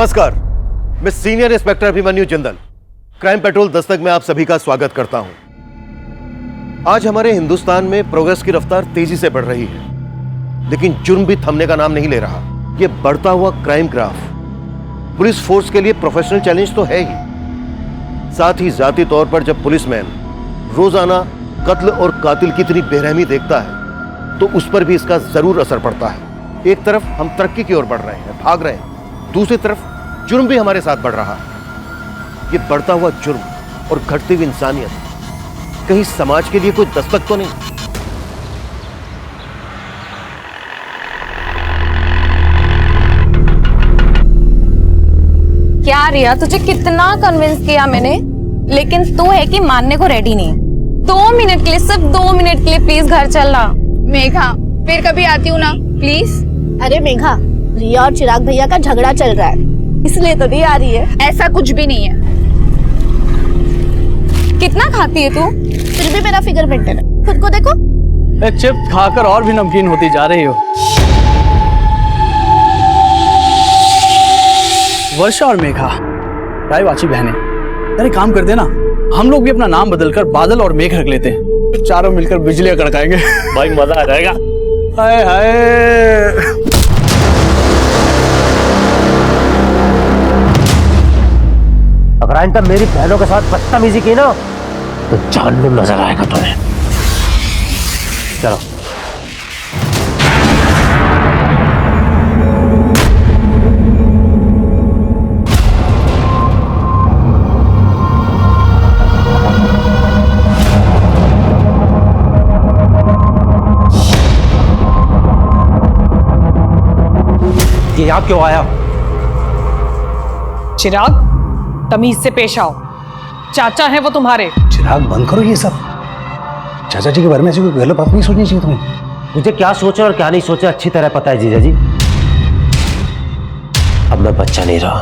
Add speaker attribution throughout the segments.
Speaker 1: नमस्कार, मैं senior inspector Abhimanyu Jindal crime petrol Dastak में आप सभी का स्वागत करता हूं। आज हमारे हिंदुस्तान में प्रोग्रेस की रफ्तार तेजी से बढ़ रही है, लेकिन जुर्म भी थमने का नाम नहीं ले रहा। यह बढ़ता हुआ क्राइम ग्राफ पुलिस फोर्स के लिए प्रोफेशनल चैलेंज तो है ही, साथ ही जाती तौर पर जब पुलिसमैन रोजाना कत्ल और कातिल की इतनी बेरहमी देखता है तो उस पर भी इसका जरूर असर पड़ता है। एक तरफ हम तरक्की की ओर बढ़ रहे हैं, भाग रहे हैं, दूसरी तरफ जुर्म भी हमारे साथ बढ़ रहा है। ये बढ़ता हुआ जुर्म और घटती हुई इंसानियत कहीं समाज के लिए कोई दस्तक तो नहीं?
Speaker 2: क्या रिया, तुझे कितना कन्विंस किया मैंने, लेकिन तू है कि मानने को रेडी नहीं है। 2 मिनट के लिए, सिर्फ 2 मिनट के लिए प्लीज घर चलना।
Speaker 3: मेघा, फिर कभी आती हूँ ना, प्लीज।
Speaker 4: अरे मेघा, रिया और चिराग भैया का झगड़ा चल रहा है, इसलिए तो नहीं आ रही है।
Speaker 3: ऐसा कुछ भी नहीं है।
Speaker 2: कितना खाती है तू?
Speaker 4: फिर भी मेरा फिगर मेंटेन है, खुद को देखो।
Speaker 5: चिप्स खाकर और भी नमकीन होती जा रही हो। वर्षा और मेघा, राय वाची बहनें, अरे काम करते ना, हम लोग भी अपना नाम बदलकर बादल और मेघ रख लेते हैं। चारों मिलकर बिजलियां कड़काएंगे।
Speaker 6: भाई मजा आ जाएगा।
Speaker 5: हाय हाय।
Speaker 6: अगर आइंदा मेरी बहनों के साथ बदतमीजी की ना तो जानने नजर आएगा तुम्हें। चलो। ये यहाँ क्यों आया?
Speaker 7: चिराग, तमीज से पेश आओ। चाचा है वो तुम्हारे।
Speaker 8: चिराग, बंद करो ये सब। चाचा जी के बारे में ऐसी कोई गलत बात नहीं सोचनी चाहिए तुम्हें।
Speaker 6: मुझे क्या सोचा और क्या नहीं सोचा अच्छी तरह पता है जीजा जी। अब मैं बच्चा नहीं रहा।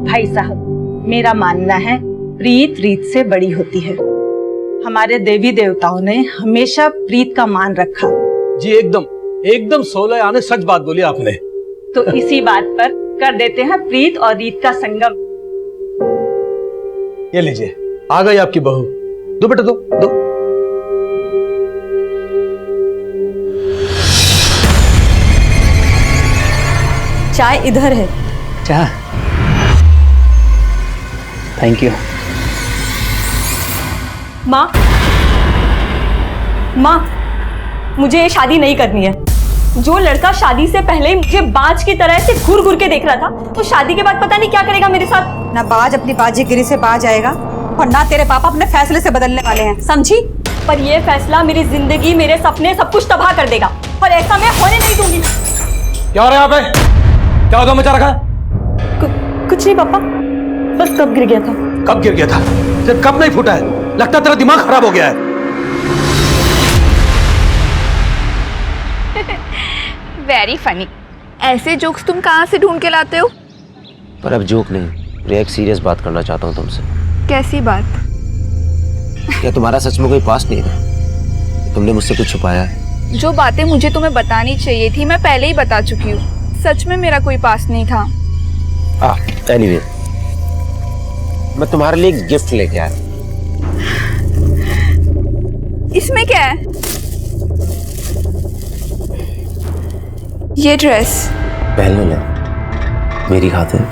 Speaker 9: भाई साहब, मेरा मानना है प्रीत रीत से बड़ी होती है। हमारे देवी देवताओं ने हमेशा प्रीत का मान रखा।
Speaker 5: जी एकदम एकदम 16 आने सच बात बोली आपने।
Speaker 9: तो इसी बात पर कर देते हैं प्रीत और रीत का संगम।
Speaker 5: ये लीजिए, आ गई आपकी बहू। दो बेटा, दो।
Speaker 2: चाय इधर है।
Speaker 5: चाय, थैंक यू।
Speaker 2: माँ, मुझे ये शादी नहीं करनी है। जो लड़का शादी से पहले ही मुझे बाज की तरह से घूर घूर के देख रहा था, वो शादी के बाद पता नहीं क्या करेगा मेरे साथ।
Speaker 7: ना बाज अपनी बाजीगिरी से बाज आएगा और ना तेरे पापा अपने फैसले से बदलने वाले हैं, समझी?
Speaker 2: पर ये फैसला मेरी जिंदगी, मेरे सपने, सब कुछ तबाह कर देगा, और ऐसा मैं होने नहीं दूंगी।
Speaker 5: क्या हो रहा है यहाँ पे? क्या होगा मचा रखा?
Speaker 2: कुछ नहीं पापा, बस कब गिर गया था।
Speaker 5: कब गिर गया था? सिर्फ कब नहीं फूटा है? लगता तेरा दिमाग खराब हो गया है।
Speaker 3: Very funny. ऐसे जोक्स तुम कहाँ से ढूंढ के लाते हो?
Speaker 6: पर अब जोक नहीं, एक सीरियस बात करना चाहता हूँ तुमसे।
Speaker 3: कैसी बात?
Speaker 6: क्या तुम्हारा सच में कोई पास्ट नहीं है? तुमने मुझसे कुछ छुपाया है?
Speaker 3: जो बातें मुझे तुम्हें बतानी चाहिए थी मैं पहले ही बता चुकी हूँ। सच में मेरा कोई पास्ट नहीं था।
Speaker 6: एनीवे, मैं तुम्हारे लिए एक गिफ्ट लेके आया।
Speaker 3: इसमें क्या है? ये ड्रेस
Speaker 6: पहले ले, मेरी खातिर।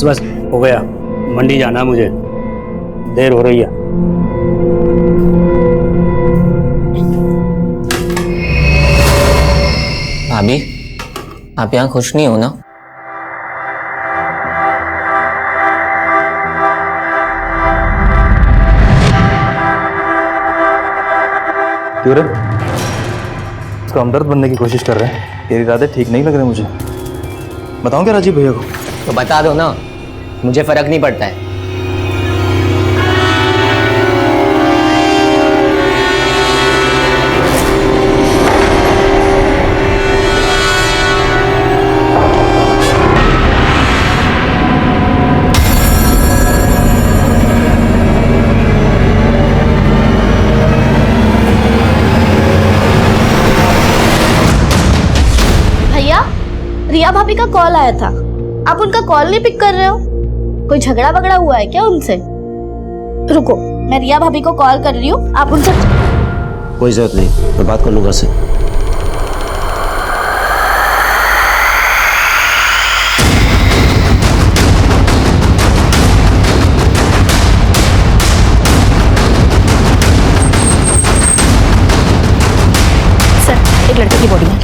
Speaker 8: बस हो गया, मंडी जाना है मुझे।
Speaker 6: देर हो रही है।
Speaker 10: भाभी, आप यहाँ खुश नहीं हो ना?
Speaker 5: क्यों रे? उसका हमदर्द बनने की कोशिश कर रहे हैं। तेरे इरादे ठीक नहीं लग रहे मुझे। बताऊं क्या राजीव भैया को?
Speaker 10: तो बता दो ना, मुझे फर्क नहीं पड़ता है।
Speaker 4: रिया भाभी का कॉल आया था, आप उनका कॉल नहीं पिक कर रहे हो? कोई झगड़ा वगड़ा हुआ है क्या उनसे? रुको, मैं रिया भाभी को कॉल कर रही हूँ, आप उनसे।
Speaker 6: कोई जरूरत नहीं, मैं बात कर लूंगा से।
Speaker 4: सर, एक लड़के की बॉडी है।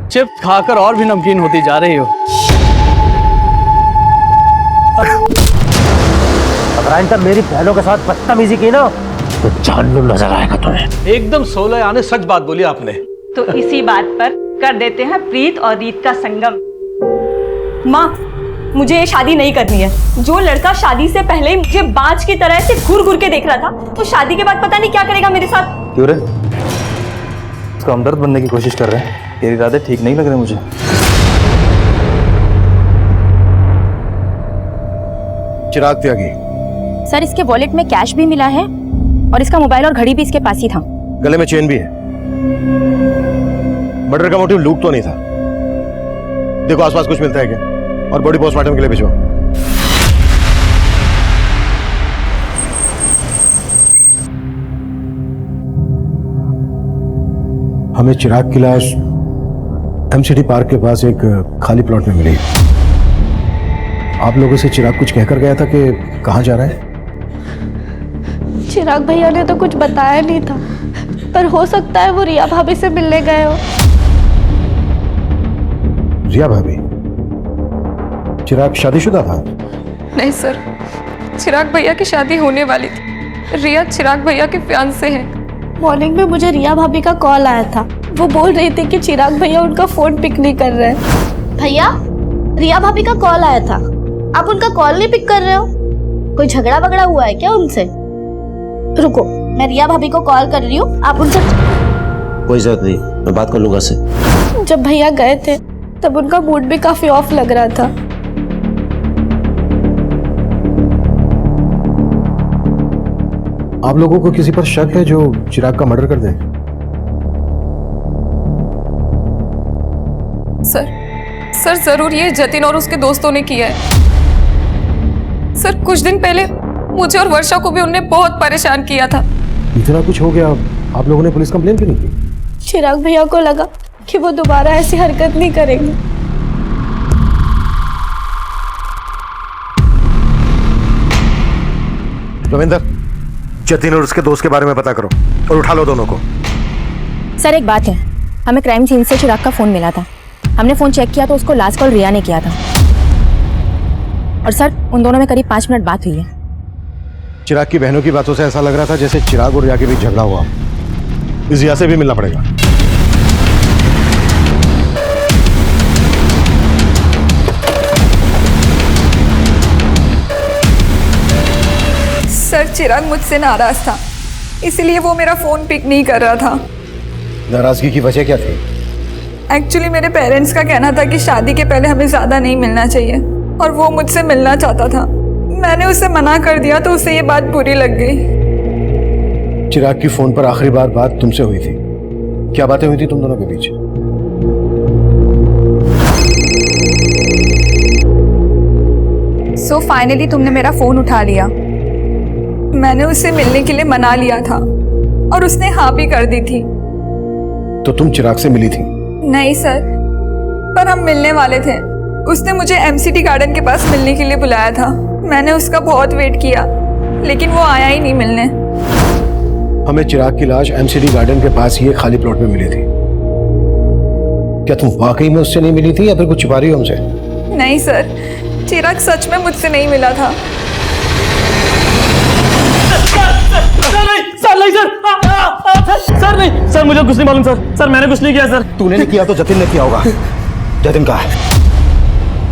Speaker 5: चिप्स खाकर और भी नमकीन होती जा रही हो।
Speaker 6: अगर आइंदा मेरी बहनों के साथ बदतमीजी की ना तो जानू नजर आएगा तुम्हें।
Speaker 8: एकदम 16 आने सच बात बोली आपने।
Speaker 9: तो इसी बात पर कर देते हैं प्रीत और रीत का संगम।
Speaker 2: माँ, मुझे ये शादी नहीं करनी है। जो लड़का शादी से पहले ही मुझे बाज की तरह से घूर घूर के देख रहा था, तो शादी के बाद पता नहीं क्या करेगा मेरे साथ।
Speaker 5: क्यों रे? उसका हमदर्द बनने की कोशिश कर रहे हैं। तेरे इरादे ठीक नहीं लग रहे मुझे।
Speaker 1: चिराग त्यागी,
Speaker 2: सर, इसके वॉलेट में कैश भी मिला है और इसका मोबाइल और घड़ी भी इसके पास ही था।
Speaker 1: गले में चेन भी है। मर्डर का मोटिव लूट तो नहीं था। देखो आसपास कुछ मिलता है क्या, और बॉडी पोस्टमार्टम के लिए भिजवाओ।
Speaker 8: हमें चिराग की लाश एमसीडी पार्क के पास एक खाली प्लॉट में मिली। आप लोगों से चिराग कुछ कहकर गया था कि कहाँ जा रहा है?
Speaker 4: चिराग भैया ने तो कुछ बताया नहीं था, पर हो सकता है वो रिया भाभी से मिलने गए हो।
Speaker 8: रिया भाभी? चिराग शादीशुदा था?
Speaker 3: नहीं सर, चिराग भैया की शादी होने वाली थी। रिया चिराग भैया के फियांसे हैं।
Speaker 4: मॉर्निंग में मुझे रिया भाभी का कॉल आया था। वो बोल रही थी कि चिराग भैया उनका फोन पिक नहीं कर रहे हैं। भैया, रिया भाभी का कॉल आया था, आप उनका कॉल नहीं पिक कर रहे हो? कोई झगड़ा वगड़ा हुआ है क्या उनसे? रुको, मैं रिया भाभी को कॉल कर रही हूँ, आप उनसे।
Speaker 6: कोई जरूरत नहीं, मैं बात कर लूंगा से।
Speaker 4: जब भैया गए थे तब उनका मूड भी काफी ऑफ लग रहा था।
Speaker 8: आप लोगों को किसी पर शक है जो चिराग का मर्डर कर दे?
Speaker 3: सर जरूर ये जतिन और उसके दोस्तों ने किया है। सर, कुछ दिन पहले मुझे और वर्षा को भी उनने बहुत परेशान किया था।
Speaker 8: इतना कुछ हो गया, आप लोगों ने पुलिस कंप्लेन क्यों नहीं की?
Speaker 4: चिराग भैया को लगा कि वो दोबारा ऐसी हरकत नहीं करेंगे।
Speaker 1: रविंदर, जतिन और उसके दोस्त के बारे में पता करो और उठा लो दोनों को।
Speaker 2: सर, एक बात है, हमें क्राइम सीन से चिराग का फोन मिला था। हमने फोन चेक किया तो उसको लास्ट कॉल रिया ने किया था। और सर, उन दोनों में करीब 5 मिनट बात हुई है।
Speaker 1: चिराग की बहनों की बातों से ऐसा लग रहा था जैसे चिराग और रिया के बीच झगड़ा हुआ। इस रिया से भी मिलना पड़ेगा।
Speaker 3: सर, चिराग मुझसे नाराज था, इसलिए वो मेरा फोन पिक नहीं कर रहा था।
Speaker 1: नाराजगी की वजह क्या थी?
Speaker 3: एक्चुअली मेरे पेरेंट्स का कहना था कि शादी के पहले हमें ज्यादा नहीं मिलना चाहिए, और वो मुझसे मिलना चाहता था। मैंने उसे मना कर दिया तो उसे ये बात बुरी लग गई।
Speaker 8: चिराग की फोन पर आखिरी बार बात तुमसे हुई थी, क्या बातें हुई थी तुम दोनों के बीच?
Speaker 3: सो फाइनली तुमने मेरा फोन उठा लिया। मैंने उसे मिलने के लिए मना लिया था और उसने हाँ भी कर दी थी।
Speaker 8: तो तुम चिराग से मिली थी?
Speaker 3: नहीं सर, पर हम मिलने वाले थे। उसने मुझे एमसीटी गार्डन के पास मिलने के लिए बुलाया था। मैंने उसका बहुत वेट किया लेकिन वो आया ही नहीं मिलने।
Speaker 8: हमें चिराग की लाश एमसीडी गार्डन के पास ही एक खाली प्लॉट में मिली थी। क्या तुम वाकई में उससे नहीं मिली थी या फिर कुछ छुपा रही हो हमसे?
Speaker 3: नहीं सर, चिराग सच में मुझसे नहीं मिला था।
Speaker 5: सर नहीं सर, मुझे कुछ नहीं मालूम सर मैंने कुछ नहीं किया सर।
Speaker 8: तूने नहीं किया तो जतिन ने किया होगा। जतिन कहाँ है?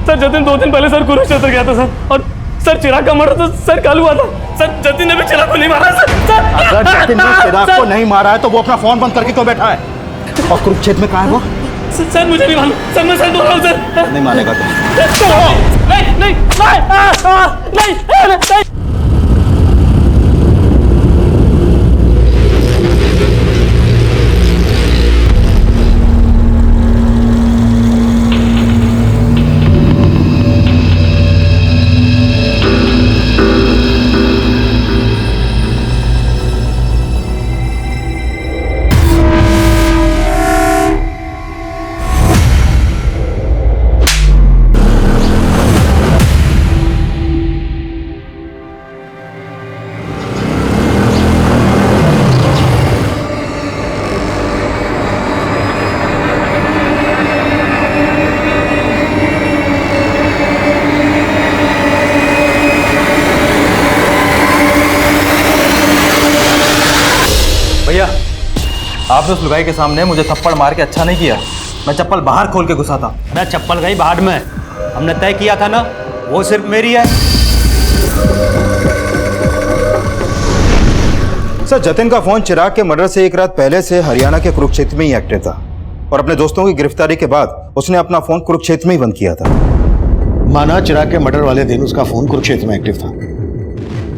Speaker 5: सर जतिन 2 दिन पहले सर कुरुक्षेत्र गया था सर, और सर चिराग का मर्डर तो सर कल हुआ था। सर जतिन ने भी चिराग को नहीं मारा सर।
Speaker 8: अगर जतिन ने चिराग को नहीं मारा है तो वो अपना फोन बंद करके क्यों बैठा है? और कुरुक्षेत्र में कहाँ है वो?
Speaker 5: सर मुझे नहीं मालूम सर, मैं सर बोल रहा हूँ सर।
Speaker 8: नहीं मानेगा तो
Speaker 5: नहीं।
Speaker 11: भैया, आपने उस लुगाई के सामने मुझे थप्पड़ मार के अच्छा नहीं किया। मैं चप्पल बाहर खोल के घुसा था।
Speaker 6: मैं चप्पल गई बाहर में, हमने तय किया था ना, वो सिर्फ मेरी है।
Speaker 11: सर जतिन का फोन चिराग के मर्डर से एक रात पहले से हरियाणा के कुरुक्षेत्र में ही एक्टिव था, और अपने दोस्तों की गिरफ्तारी के बाद उसने अपना फोन कुरुक्षेत्र में ही बंद किया था।
Speaker 8: माना चिराग के मर्डर वाले दिन उसका फोन कुरुक्षेत्र में एक्टिव था,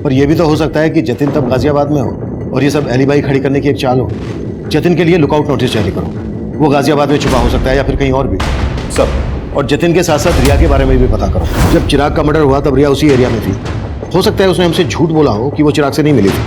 Speaker 8: पर यह भी तो हो सकता है कि जतिन तब गाजियाबाद में हो और ये सब एलिबाई खड़ी करने की एक चाल हो। जतिन के लिए लुकआउट नोटिस जारी करो, वो गाजियाबाद में छुपा हो सकता है या फिर कहीं और भी सब। और जतिन के साथ साथ रिया के बारे में भी पता करो। जब चिराग का मर्डर हुआ तब रिया उसी एरिया में थी। हो सकता है उसने हमसे झूठ बोला हो कि वो चिराग से नहीं मिली थी।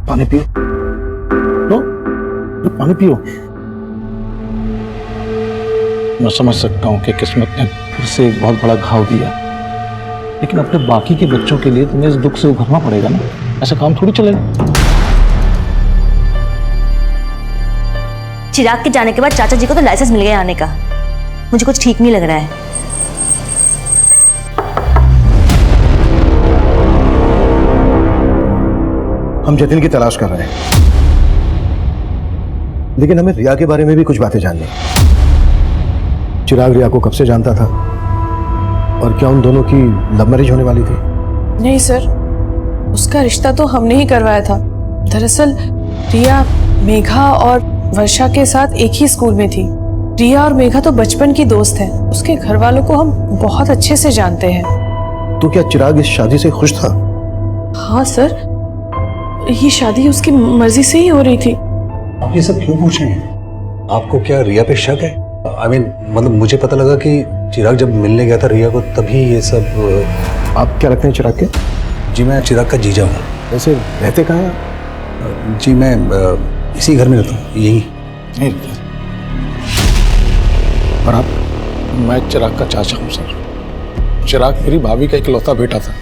Speaker 8: पानी पियो, लो पानी पियो।
Speaker 5: मैं समझ सकता हूँ कि किस्मत ने फिर से एक बहुत बड़ा घाव दिया, लेकिन अपने बाकी के बच्चों के लिए तुम्हें इस दुख से उभरना पड़ेगा ना। ऐसा काम थोड़ी चलेगा।
Speaker 4: चिराग के जाने के बाद चाचा जी को तो लाइसेंस मिल गया आने का। मुझे कुछ ठीक नहीं लग रहा है।
Speaker 8: हम जतिन की तलाश कर रहे हैं, लेकिन हमें रिया के बारे में भी कुछ बातें जाननी। चिराग रिया को कब से जानता था और क्या उन दोनों की लव मैरिज होने वाली थी?
Speaker 12: नहीं सर, उसका रिश्ता तो हमने ही करवाया था। दरअसल रिया मेघा और वर्षा के साथ एक ही स्कूल में थी। रिया और मेघा तो बचपन की दोस्त हैं। उसके घर वालों को हम बहुत अच्छे से जानते हैं।
Speaker 8: तो क्या चिराग इस शादी से खुश था?
Speaker 12: हाँ सर, ये शादी उसकी मर्जी से ही हो रही थी।
Speaker 13: आप ये सब क्यों पूछ रहे हैं? आपको क्या रिया पे शक है? मतलब मुझे पता लगा कि चिराग जब मिलने गया था रिया को तभी ये सब।
Speaker 8: आप क्या रखते हैं चिराग के?
Speaker 13: जी मैं चिराग का जीजा हूँ।
Speaker 8: वैसे रहते कहाँ हैं?
Speaker 13: जी मैं इसी घर में रहता हूँ, यही।
Speaker 8: और आप?
Speaker 5: मैं चिराग का चाचा हूँ सर। चिराग मेरी भाभी का इकलौता बेटा था।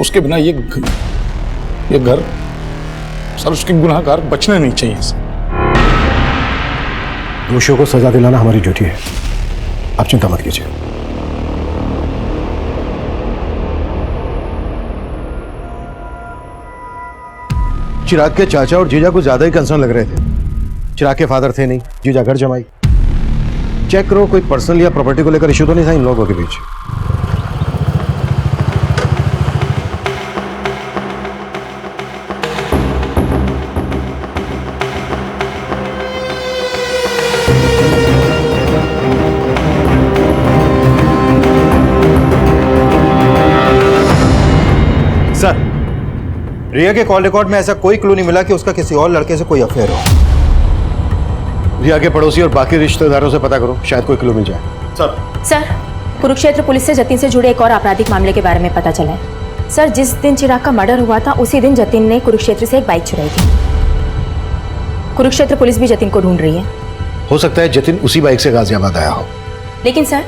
Speaker 5: उसके बिना ये घर सर, उसके गुनाहगार बचने नहीं चाहिए सर।
Speaker 8: दोषियों को सजा दिलाना हमारी ड्यूटी है, आप चिंता मत कीजिए। चिराग के चाचा और जीजा को ज्यादा ही कंसर्न लग रहे थे। चिराग के फादर थे नहीं, जीजा घर जमाई। चेक करो कोई पर्सनल या प्रॉपर्टी को लेकर इश्यू तो नहीं था इन लोगों के बीच।
Speaker 11: सर, रिया के कॉल रिकॉर्ड में ऐसा कोई क्लू नहीं मिला कि उसका किसी और लड़के से कोई अफेयर हो।
Speaker 8: रिया के पड़ोसी और बाकी रिश्तेदारों से पता करो, शायद कोई क्लू मिल जाए।
Speaker 2: सर, कुरुक्षेत्र पुलिस से जतिन से जुड़े एक और आपराधिक मामले के बारे में पता चला है। सर, जिस दिन चिराग का मर्डर हुआ था उसी दिन जतिन ने कुरुक्षेत्र से एक बाइक चुराई थी। कुरुक्षेत्र पुलिस भी जतिन को ढूंढ रही है।
Speaker 8: हो सकता है जतिन उसी बाइक से गाजियाबाद आया हो।
Speaker 2: लेकिन सर,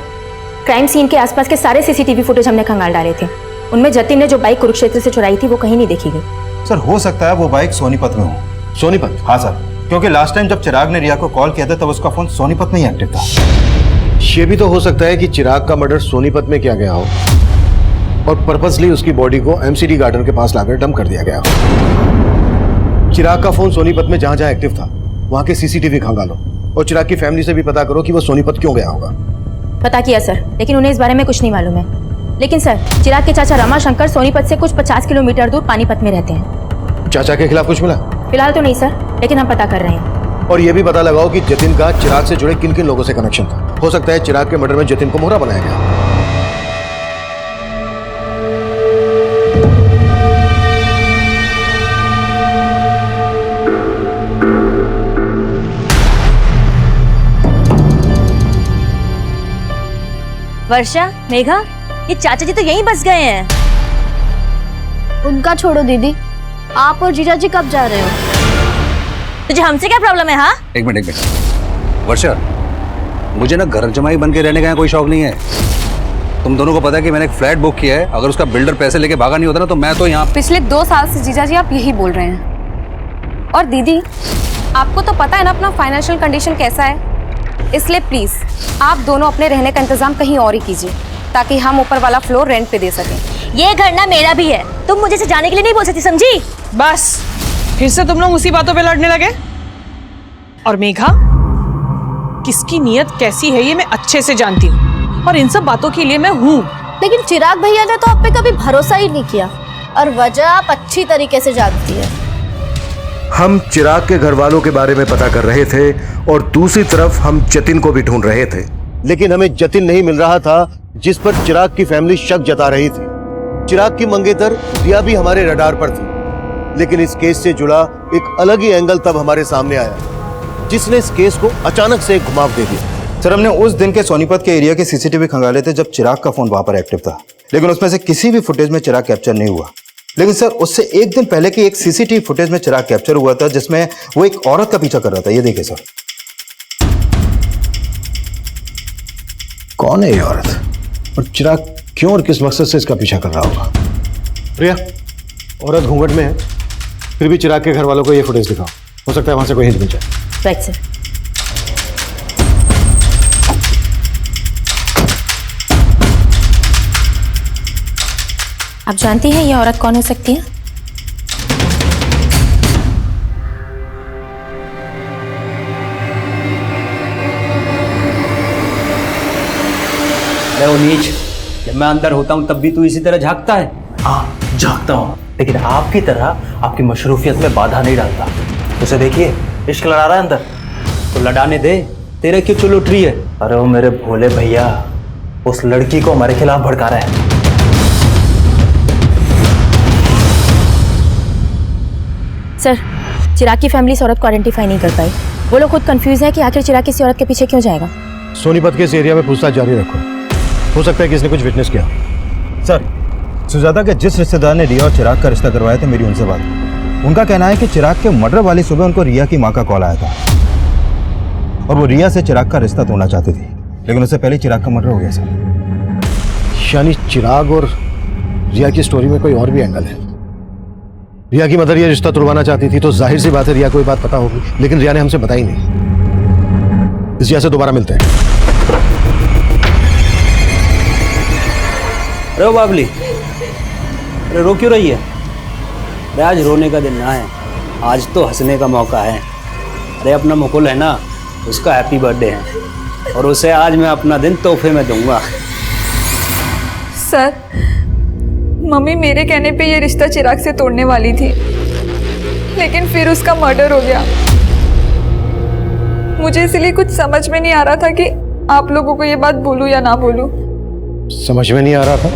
Speaker 2: क्राइम सीन के आसपास के सारे सीसीटीवी फुटेज हमने खंगाल डाले थे। उनमें जतिन ने जो बाइक कुरुक्षेत्र से चुराई थी वो कहीं नहीं देखी गई।
Speaker 11: सर, हो सकता है वो बाइक सोनीपत में हो।
Speaker 8: सोनीपत?
Speaker 11: हाँ सर, क्योंकि लास्ट टाइम जब चिराग ने रिया को कॉल किया था तब उसका फोन सोनीपत में ही एक्टिव था।
Speaker 8: ये भी तो हो सकता है कि चिराग का मर्डर सोनीपत में किया गया हो और पर्पसली उसकी बॉडी को एमसीडी गार्डन के पास लाकर डंप कर दिया गया हो। चिराग का फोन सोनीपत में जहां जहां एक्टिव था वहां के सीसीटीवी खंगालो और चिराग की फैमिली से भी पता करो कि वो सोनीपत क्यों गया होगा।
Speaker 2: पता किया सर, लेकिन उन्हें इस बारे में कुछ नहीं मालूम है। लेकिन सर, चिराग के चाचा रमाशंकर सोनीपत से कुछ 50 किलोमीटर दूर पानीपत में रहते हैं।
Speaker 8: चाचा के खिलाफ कुछ मिला?
Speaker 2: फिलहाल तो नहीं सर, लेकिन हम पता कर रहे हैं।
Speaker 8: और ये भी पता लगाओ कि जतिन का चिराग से जुड़े किन किन लोगों से कनेक्शन था। हो सकता है चिराग के मर्डर में जतिन को मोहरा बनाया गया।
Speaker 4: वर्षा, मेघा, ये चाचा जी तो यहीं बस गए हैं। उनका छोड़ो दीदी, आप और जीजा जी कब जा रहे हो? तुझे हमसे क्या प्रॉब्लम है? हाँ,
Speaker 13: एक मिनट वर्षा, मुझे ना घर जमाई बन के रहने का कोई शौक नहीं है। तुम दोनों को पता है कि मैंने एक फ्लैट बुक किया है। अगर उसका बिल्डर पैसे लेके भागा नहीं होता ना तो मैं तो यहाँ
Speaker 12: पिछले 2 साल से जीजा जी आप यही बोल रहे हैं। और दीदी, आपको तो पता है ना अपना फाइनेंशियल कंडीशन कैसा है, इसलिए प्लीज आप दोनों अपने रहने का इंतजाम कहीं और ही कीजिए ताकि हम ऊपर वाला फ्लोर रेंट पे दे सकें।
Speaker 4: ये घर ना मेरा भी है, तुम मुझे से जाने के लिए नहीं बोल सकती, समझी?
Speaker 12: बस फिर से तुम लोग उसी बातों पे लड़ने लगे। और मेघा, किसकी नीयत कैसी है ये मैं अच्छे से जानती हूँ और इन सब बातों के लिए मैं हूँ।
Speaker 4: लेकिन चिराग भैया ने तो आप पे कभी भरोसा ही नहीं किया और वजह आप अच्छी तरीके से जानती है।
Speaker 1: हम चिराग के घर वालों के बारे में पता कर रहे थे और दूसरी तरफ हम जतिन को भी ढूंढ रहे थे, लेकिन हमें जतिन नहीं मिल रहा था जिस पर चिराग की फैमिली शक जता रही थी। चिराग की मंगेतर रिया भी हमारे रडार पर थी, लेकिन इस केस से जुड़ा एक अलग ही एंगल तब हमारे सामने आया जिसने इस केस को अचानक से एक घुमाव दे दिया।
Speaker 11: सर, हमने उस दिन के सोनीपत के एरिया के सीसीटीवी खंगाले थे जब चिराग का फोन वहां पर एक्टिव था, लेकिन उसमें से किसी भी फुटेज में चिराग कैप्चर नहीं हुआ। लेकिन सर, उससे एक दिन पहले की एक सीसीटीवी फुटेज में चिराग कैप्चर हुआ था जिसमें वो एक औरत का पीछा कर रहा था। ये देखिए सर।
Speaker 8: कौन है ये औरत और चिराग क्यों और किस मकसद से इसका पीछा कर रहा होगा? प्रिया, औरत घूंघट में है, फिर भी चिराग के घर वालों को ये फुटेज दिखाओ, हो सकता है वहां से कोई हिंट मिल जाए।
Speaker 2: Right sir. आप जानती हैं ये औरत कौन हो सकती है?
Speaker 6: अरे नीच, जब मैं अंदर होता हूँ तब भी तू इसी तरह झांकता है? हाँ, झांकता हूँ, लेकिन आपकी तरह आपकी मशरूफियत में बाधा नहीं डालता। उसे देखिए, इश्क लड़ा रहा है अंदर, तो लड़ाने दे, तेरे क्यों चुल उठ रही है? अरे वो मेरे भोले भैया उस लड़की को हमारे खिलाफ भड़का रहा है।
Speaker 2: सर, चिराग की फैमिली इस औरत को आइडेंटिफाई नहीं कर पाई। वो लोग खुद कंफ्यूज है कि आखिर चिराग किसी औरत के पीछे क्यों जाएगा।
Speaker 8: सोनीपत के इस एरिया में पूछताछ जारी रखो, हो सकता है कि इसने कुछ विटनेस किया।
Speaker 11: सर, सुजाता के जिस रिश्तेदार ने रिया और चिराग का रिश्ता करवाया था, मेरी उनसे बात हुई। उनका कहना है कि चिराग के मर्डर वाली सुबह उनको रिया की माँ का कॉल आया था और वो रिया से चिराग का रिश्ता तोड़ना चाहती थी, लेकिन उससे पहले चिराग का मर्डर हो गया सर।
Speaker 8: यानी चिराग और रिया की स्टोरी में कोई और भी एंगल है। रिया की मदर ये रिश्ता तुड़वाना चाहती थी तो जाहिर सी बात है रिया को ये बात पता होगी, लेकिन रिया ने हमसे बताई नहीं। इस रिया से दोबारा मिलते हैं।
Speaker 6: अरे बाबली, अरे रो क्यों रही है? अरे आज रोने का दिन ना है, आज तो हंसने का मौका है। अरे अपना मुकुल है ना, उसका हैप्पी बर्थडे है और उसे आज मैं अपना दिन तोहफे में दूंगा।
Speaker 3: सर, मम्मी मेरे कहने पे ये रिश्ता चिराग से तोड़ने वाली थी, लेकिन फिर उसका मर्डर हो गया। मुझे इसलिए कुछ समझ में नहीं आ रहा था कि आप लोगों को ये बात बोलूं या ना बोलूं।
Speaker 8: समझ में नहीं आ रहा था?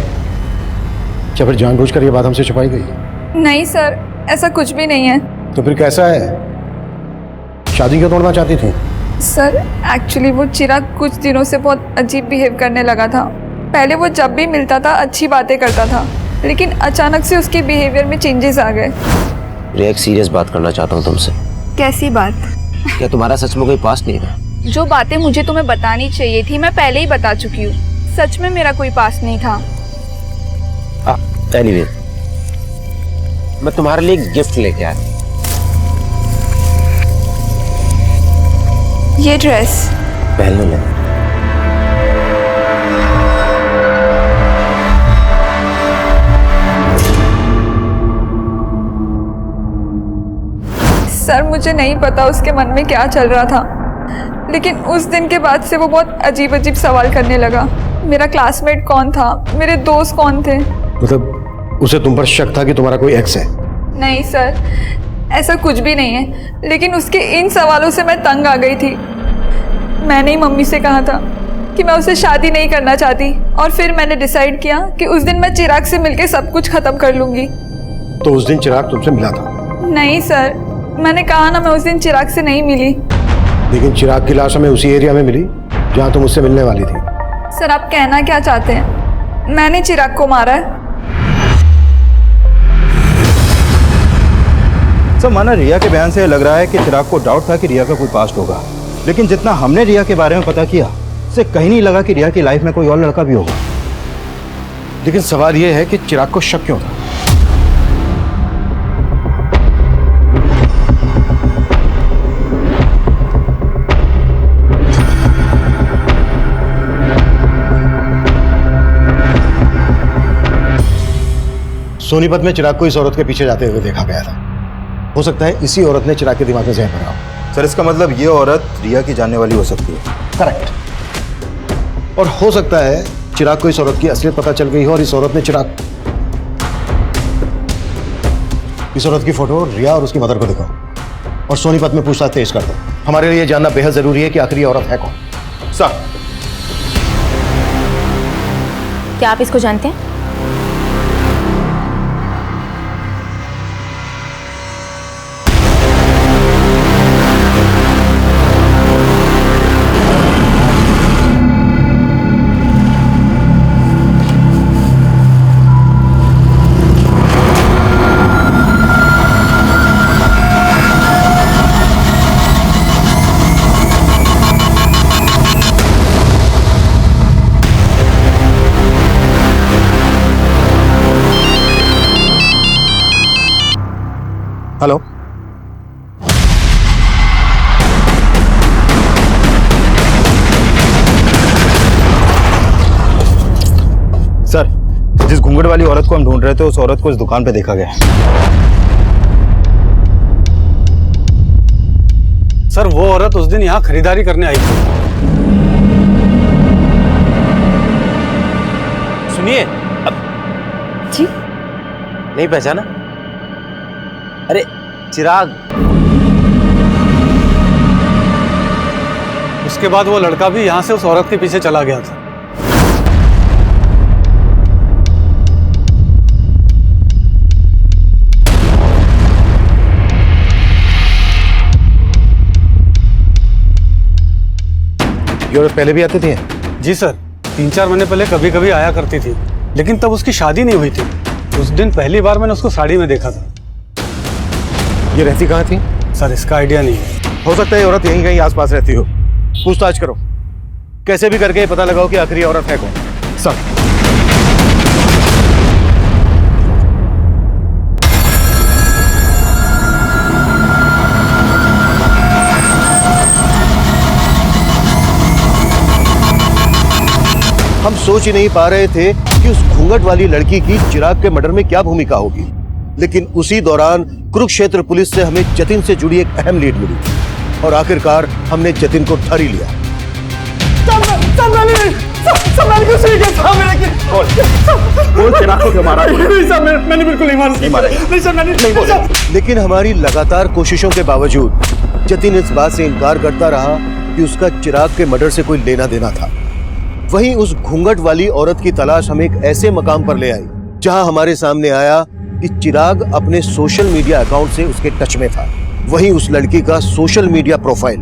Speaker 8: क्या फिर जानबूझकर ये बात हमसे छुपाई गई?
Speaker 3: नहीं सर, ऐसा कुछ भी नहीं है।
Speaker 8: तो फिर कैसा है? शादी क्यों तोड़ना चाहती थी?
Speaker 3: सर एक्चुअली वो चिराग कुछ दिनों से बहुत अजीब बिहेव करने लगा था। पहले वो जब भी मिलता था अच्छी बातें करता था, लेकिन अचानक से उसके बिहेवियर में चेंजेस आ गए।
Speaker 10: रिया, एक सीरियस बात करना चाहता हूँ तुमसे।
Speaker 3: कैसी बात?
Speaker 10: क्या तुम्हारा सच में कोई पास्ट नहीं था?
Speaker 3: जो बातें मुझे तुम्हें बतानी चाहिए थी मैं पहले ही बता चुकी हूँ। सच में मेरा कोई पास नहीं था।
Speaker 10: एनीवे, मैं तुम्हारे लिए एक गिफ्ट लेके आया।
Speaker 3: ये ड्रेस
Speaker 10: पहन ले।
Speaker 3: सर मुझे नहीं पता उसके मन में क्या चल रहा था, लेकिन उस दिन के बाद से वो बहुत अजीब अजीब सवाल करने लगा। मेरा क्लासमेट कौन था, मेरे दोस्त कौन थे।
Speaker 8: मतलब उसे तुम पर शक था कि तुम्हारा कोई एक्स है?
Speaker 3: नहीं सर, ऐसा कुछ भी नहीं है, लेकिन उसके इन सवालों से मैं तंग आ गई थी। मैंने ही मम्मी से कहा था कि मैं उससे शादी नहीं करना चाहती, और फिर मैंने डिसाइड किया कि उस दिन मैं चिराग से मिलकर सब कुछ खत्म कर लूंगी।
Speaker 8: तो उस दिन चिराग तुमसे मिला था?
Speaker 3: नहीं सर, मैंने कहा ना मैं उस दिन चिराग से नहीं मिली।
Speaker 8: लेकिन चिराग की लाश हमें उसी एरिया में मिली जहां तुम उससे मिलने वाली थी।
Speaker 3: सर आप कहना क्या चाहते हैं? मैंने चिराग को मारा है?
Speaker 11: सब माना रिया के बयान से लग रहा है कि चिराग को डाउट था कि रिया का कोई पास्ट होगा, लेकिन जितना हमने रिया के बारे में पता किया उससे कहीं नहीं लगा कि रिया की लाइफ में कोई और लड़का भी होगा।
Speaker 8: लेकिन सवाल यह है कि चिराग को शक क्यों था? सोनीपत में चिराग को इस औरत के पीछे जाते हुए देखा गया था। हो सकता है इसी औरत ने चिराग के दिमाग में जहर भरा हो।
Speaker 11: सर इसका मतलब ये औरत रिया की जानने वाली हो सकती है।
Speaker 8: करेक्ट। और हो सकता है चिराग को इस औरत की असलियत पता चल गई हो और इस औरत ने इस औरत की फोटो रिया और उसकी मदर को दिखाओ और सोनीपत में पूछताछ तेज कर दो। हमारे लिए जानना बेहद जरूरी है कि आखिर ये औरत है कौन।
Speaker 11: सर,
Speaker 2: क्या आप इसको जानते हैं?
Speaker 8: हेलो,
Speaker 11: सर जिस घूंघट वाली औरत को हम ढूंढ रहे थे उस औरत को इस दुकान पे देखा गया।
Speaker 5: सर वो औरत उस दिन यहाँ खरीदारी करने आई थी।
Speaker 10: सुनिए, अब
Speaker 3: जी
Speaker 10: नहीं पहचाना? अरे चिराग।
Speaker 5: उसके बाद वो लड़का भी यहाँ से उस औरत के पीछे चला गया था।
Speaker 8: ये औरत पहले भी आती थी?
Speaker 5: जी सर, 3-4 महीने पहले कभी कभी आया करती थी, लेकिन तब उसकी शादी नहीं हुई थी। उस दिन पहली बार मैंने उसको साड़ी में देखा था।
Speaker 8: ये रहती कहाँ थी?
Speaker 5: सर इसका आइडिया नहीं है।
Speaker 8: हो सकता है ये औरत यहीं कहीं आसपास रहती हो। पूछताछ करो, कैसे भी करके पता लगाओ कि आखिर ये औरत है कौन।
Speaker 5: सर
Speaker 1: हम सोच ही नहीं पा रहे थे कि उस घूंघट वाली लड़की की चिराग के मर्डर में क्या भूमिका होगी, लेकिन उसी दौरान कुरुक्षेत्र पुलिस से हमें जतिन से जुड़ी एक अहम लीड मिली और आखिरकार हमने जतिन को धर ही लिया।
Speaker 5: मैंने बिल्कुल नहीं मारा।
Speaker 1: लेकिन हमारी लगातार कोशिशों के बावजूद जतिन इस बात से इनकार करता रहा कि उसका चिराग के मर्डर से कोई लेना देना था। वहीं उस घूंघट वाली औरत की तलाश हमें एक ऐसे मकाम पर ले आई जहां हमारे सामने आया कि चिराग अपने सोशल मीडिया अकाउंट से उसके टच में था, वहीं उस लड़की का सोशल मीडिया प्रोफाइल